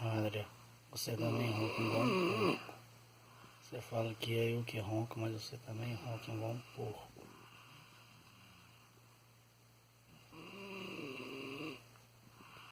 Adria, você também ronca igual um porco. Você fala que é eu que ronco, mas você também ronca igual um porco.